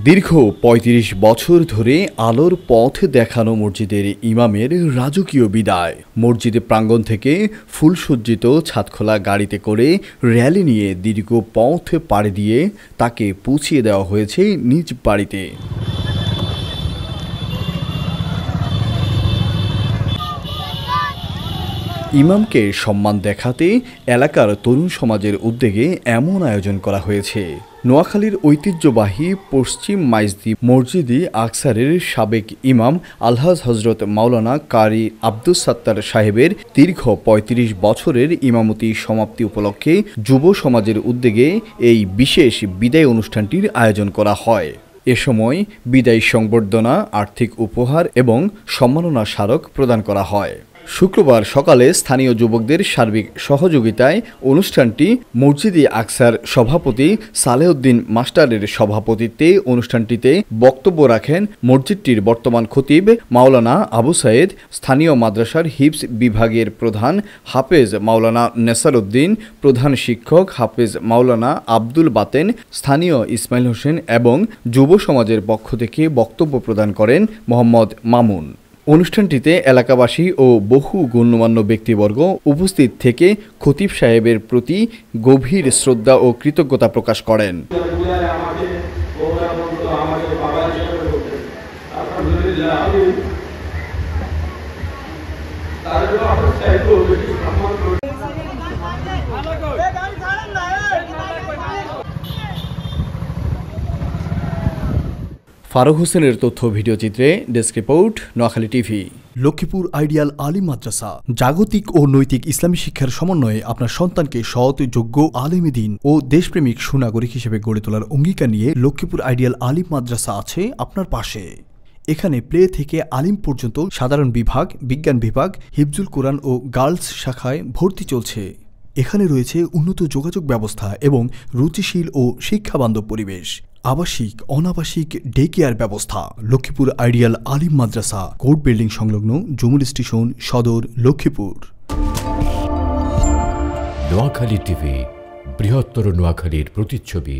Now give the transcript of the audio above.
দীর্ঘ ৩৫ বছর ধরে আলোর পথ দেখানো মসজিদের ইমামের রাজকীয় বিদায়। মসজিদের প্রাঙ্গণ থেকে ফুলসজ্জিত ছাদখোলা গাড়িতে করে র্যালি নিয়ে দীর্ঘ পথ পাড়ি দিয়ে তাকে পৌঁছিয়ে দেওয়া হয়েছে নিজ বাড়িতে। ইমামকে সম্মান দেখাতে এলাকার তরুণ সমাজের উদ্যোগে এমন আয়োজন করা হয়েছে। নোয়াখালীর ঐতিহ্যবাহী পশ্চিম মাইজদি মসজিদে আকসারের সাবেক ইমাম আলহাজ হজরত মাওলানা কারি আব্দুস সাত্তার সাহেবের দীর্ঘ ৩৫ বছরের ইমামতি সমাপ্তি উপলক্ষে যুব সমাজের উদ্যোগে এই বিশেষ বিদায় অনুষ্ঠানটির আয়োজন করা হয়। এ সময় বিদায় সংবর্ধনা, আর্থিক উপহার এবং সম্মাননা স্মারক প্রদান করা হয়। শুক্রবার সকালে স্থানীয় যুবকদের সার্বিক সহযোগিতায় অনুষ্ঠানটি মসজিদে আকসার সভাপতি সালেউদ্দিন মাস্টারের সভাপতিত্বে অনুষ্ঠানটিতে বক্তব্য রাখেন মসজিদটির বর্তমান খতিব মাওলানা আবু সাইদ, স্থানীয় মাদ্রাসার হিফজ বিভাগের প্রধান হাফেজ মাওলানা নেসার উদ্দিন, প্রধান শিক্ষক হাফেজ মাওলানা আব্দুল বাতেন, স্থানীয় ইসমাইল হোসেন এবং যুব সমাজের পক্ষ থেকে বক্তব্য প্রদান করেন মোহাম্মদ মামুন। অনুষ্ঠানটিতে এলাকাবাসী ও বহু গণ্যমান্য ব্যক্তিবর্গ উপস্থিত থেকে খতিব সাহেবের প্রতি গভীর শ্রদ্ধা ও কৃতজ্ঞতা প্রকাশ করেন। ফারুক হোসেনের তথ্য ভিডিও চিত্রে desk report, Noakhali TV. Lakshmipur ideal Alim Madrasa জাগতিক ও নৈতিক ইসলামী শিক্ষার সমন্বয়ে আপনার সন্তানকে সৎ, যোগ্য, আলেমে দ্বীন ও দেশপ্রেমিক সুনাগরিক হিসেবে গড়ে তোলার অঙ্গীকার নিয়ে লক্ষ্মীপুর আইডিয়াল আলিম মাদ্রাসা আছে আপনার পাশে। এখানে প্লে থেকে আলিম পর্যন্ত সাধারণ বিভাগ, বিজ্ঞান বিভাগ, হিফজুল কোরআন ও গার্লস শাখায় ভর্তি চলছে। এখানে রয়েছে উন্নত যোগাযোগ ব্যবস্থা এবং রুচিশীল ও শিক্ষাবান্ধব পরিবেশ, আবাসিক অনাবাসিক ডে কেয়ার ব্যবস্থা। লক্ষ্মীপুর আইডিয়াল আলিম মাদ্রাসা, কোর্ট বিল্ডিং সংলগ্ন, জমুল স্টেশন, সদর, লক্ষ্মীপুর। নোয়াখালী টিভি, বৃহত্তর নোয়াখালীর প্রতিচ্ছবি।